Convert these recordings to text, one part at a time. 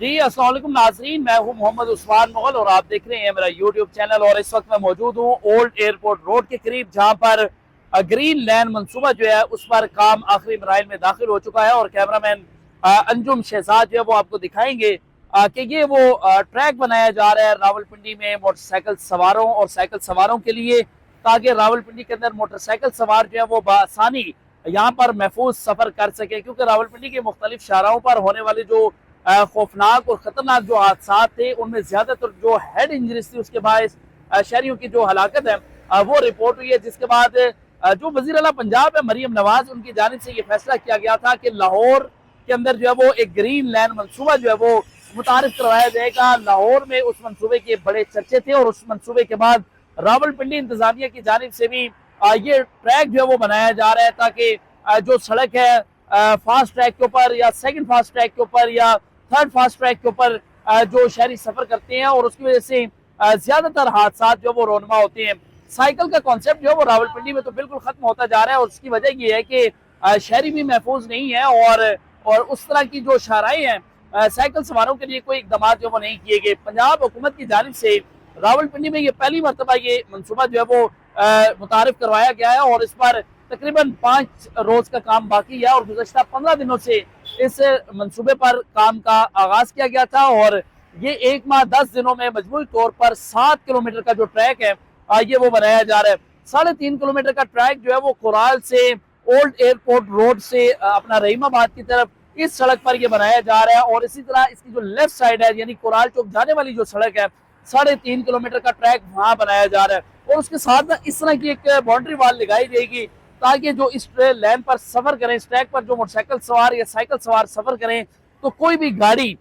जी अस्सलाम वालेकुम नाजरीन, मैं हूं मोहम्मद उस्मान मुगल और आप देख रहे हैं मेरा यूट्यूब चैनल। और इस वक्त मैं मौजूद हूं ओल्ड एयरपोर्ट रोड के करीब, जहां पर ग्रीन लैंड मंसूबा जो है उस पर काम आखिरी मराइल में दाखिल हो चुका है। और कैमरामैन अंजुम शहजाद जो है वो आपको दिखाएंगे कि ये वो ट्रैक बनाया जा रहा है रावलपिंडी में मोटरसाइकिल सवारों और साइकिल सवारों के लिए, ताकि रावलपिंडी के अंदर मोटरसाइकिल सवार जो है वो बआसानी यहाँ पर महफूज सफर कर सके। क्योंकि रावलपिंडी के मुख्तलिफ शाहराहों पर होने वाले जो खौफनाक और खतरनाक जो हादसा थे, उनमें ज्यादातर जो हेड इंजरीज थी उसके बायस शहरियों की जो हलाकत है वो रिपोर्ट हुई है। जिसके बाद जो वजीर आला पंजाब है मरीम नवाज, उनकी जानिब से ये फैसला किया गया था कि लाहौर के अंदर जो है वो एक ग्रीन लैंड मंसूबा जो है वो मुतारिफ करवाया जाएगा। लाहौर में उस मंसूबे के बड़े चर्चे थे और उस मंसूबे के बाद रावलपिंडी इंतजामिया की जानिब से भी ये ट्रैक जो है वो बनाया जा रहा है, ताकि जो सड़क है फास्ट ट्रैक के ऊपर या सेकंड फास्ट ट्रैक के ऊपर या थर्ड फास्ट ट्रैक के ऊपर जो शहरी सफर करते हैं, और उसकी वजह से ज्यादातर हादसा जो वो रोनमा होते हैं। साइकिल का कॉन्सेप्ट जो है वो रावलपिंडी में तो बिल्कुल खत्म होता जा रहा है, और उसकी वजह ये है कि शहरी भी महफूज नहीं है और उस तरह की जो शाहराएं हैं साइकिल सवारों के लिए कोई इकदाम जो वो नहीं किए गए। पंजाब हुकूमत की जानिब से रावलपिंडी में ये पहली मरतबा ये मनसूबा जो है वो मुतारिफ करवाया गया है, और इस पर तकरीबन 5 रोज का काम बाकी है। और गुज़श्ता 15 दिनों से इस मंसूबे पर काम का आगाज किया गया था, और ये 1 माह 10 दिनों में मजमूई तौर पर 7 किलोमीटर का जो ट्रैक है ये वो बनाया जा रहा है। 3.5 किलोमीटर का ट्रैक जो है वो कोराल से ओल्ड एयरपोर्ट रोड से अपना रहीमाबाद की तरफ इस सड़क पर ये बनाया जा रहा है। और इसी तरह इसकी जो लेफ्ट साइड है यानी कोराल चौक जाने वाली जो सड़क है 3.5 किलोमीटर का ट्रैक वहां बनाया जा रहा है। और उसके साथ ना इस तरह की एक बाउंड्री वाल लगाई जाएगी, ताकि जो इस लैन पर सफर करें, इस ट्रैक पर जो मोटरसाइकिल सवार या साइकिल सवार सफर करें, तो कोई भी गाड़ी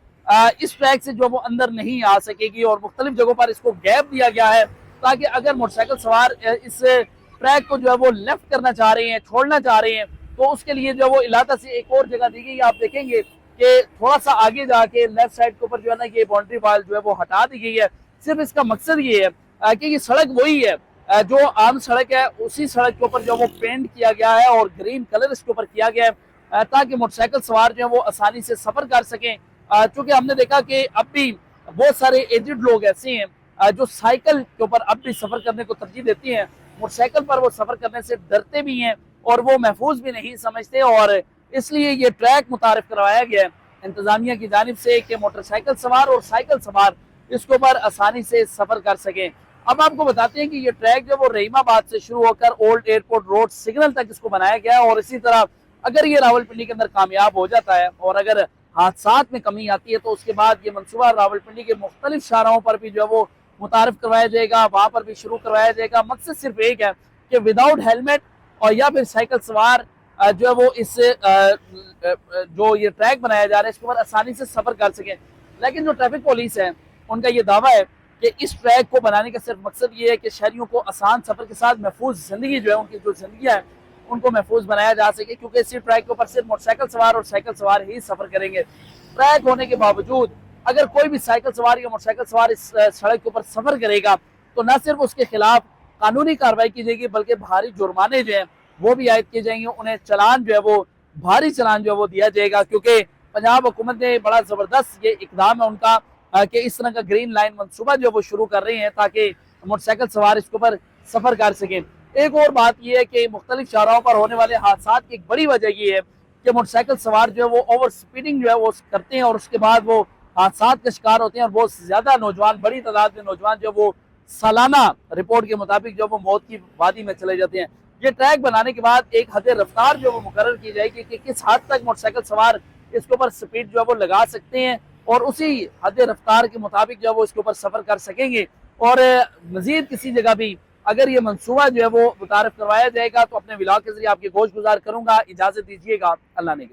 इस ट्रैक से जो वो अंदर नहीं आ सकेगी। और मुख्तलिफ जगहों पर इसको गैप दिया गया है, ताकि अगर मोटरसाइकिल सवार इस ट्रैक को जो है वो लेफ्ट करना चाह रहे हैं, छोड़ना चाह रहे हैं, तो उसके लिए जो है वो इलाका से एक और जगह दी गई। आप देखेंगे कि थोड़ा सा आगे जाके लेफ्ट साइड के ऊपर जो है ना ये बाउंड्री वाल जो है वो हटा दी गई है। सिर्फ इसका मकसद ये है कि ये सड़क वही है जो आम सड़क है, उसी सड़क के ऊपर जो वो पेंट किया गया है और ग्रीन कलर इसके ऊपर किया गया है, ताकि मोटरसाइकिल सवार जो है वो आसानी से सफर कर सकें। चूंकि हमने देखा कि अब भी बहुत सारे एजेड लोग ऐसे हैं जो साइकिल के ऊपर अब भी सफर करने को तरजीह देती हैं, मोटरसाइकिल पर वो सफर करने से डरते भी हैं और वो महफूज भी नहीं समझते। और इसलिए ये ट्रैक मुतारिफ करवाया गया है इंतजामिया की जानिब से कि मोटरसाइकिल सवार और साइकिल सवार इसके ऊपर आसानी से सफर कर सकें। अब आपको बताते हैं कि ये ट्रैक जो वो रहीमाबाद से शुरू होकर ओल्ड एयरपोर्ट रोड सिग्नल तक इसको बनाया गया है। और इसी तरह अगर ये रावलपिंडी के अंदर कामयाब हो जाता है और अगर हादसात में कमी आती है, तो उसके बाद ये मनसूबा रावलपिंडी के मुख्तलिफ शाहराहों पर भी जो है वो मुतारिफ करवाया जाएगा, वहां पर भी शुरू करवाया जाएगा। मकसद सिर्फ एक है कि विदाउट हेलमेट और या फिर साइकिल सवार जो है वो इस जो ये ट्रैक बनाया जा रहा है इसके ऊपर आसानी से सफर कर सकें। लेकिन जो ट्रैफिक पुलिस है उनका ये दावा है कि इस ट्रैक को बनाने का सिर्फ मकसद ये है कि शहरियों को आसान सफर के साथ महफूज जिंदगी जो है उनकी जो जिंदगी है उनको महफूज बनाया जा सके। क्योंकि इसी ट्रैक के ऊपर सिर्फ मोटरसाइकिल सवार और साइकिल सवार ही सफर करेंगे। ट्रैक होने के बावजूद अगर कोई भी साइकिल सवार या मोटरसाइकिल सवार इस सड़क के ऊपर सफर करेगा, तो न सिर्फ उसके खिलाफ कानूनी कार्रवाई की जाएगी, बल्कि भारी जुर्माने जो है वो भी आयद किए जाएंगे। उन्हें चलान जो है वो भारी चलान जो है वो दिया जाएगा। क्योंकि पंजाब हुकूमत ने बड़ा जबरदस्त ये इकदाम है उनका कि इस तरह का ग्रीन लाइन मंसूबा जो वो शुरू कर रहे हैं, ताकि मोटरसाइकिल सवार इसके ऊपर सफर कर सकें। एक और बात यह है कि मुख्तलिफ शाहराहों पर होने वाले हादसा की एक बड़ी वजह यह है कि मोटरसाइकिल सवार जो है वो ओवर स्पीडिंग जो है वो करते हैं, और उसके बाद वो हादसा का शिकार होते हैं। और बहुत ज्यादा नौजवान, बड़ी तादाद में नौजवान जो वो सालाना रिपोर्ट के मुताबिक जो वो मौत की वादी में चले जाते हैं। ये ट्रैक बनाने के बाद एक हद रफ्तार जो वो मुकर्रर की जाएगी कि किस हद तक मोटरसाइकिल सवार इसके ऊपर स्पीड जो है वो लगा सकते हैं, और उसी हद रफ्तार के मुताबिक जो है वो इसके ऊपर सफर कर सकेंगे। और मजीद किसी जगह भी अगर ये मंसूबा जो है वो मुतारिफ करवाया जाएगा, तो अपने व्लॉग के जरिए आपकी गोश गुजार करूंगा। इजाजत दीजिएगा, अल्लाह ने।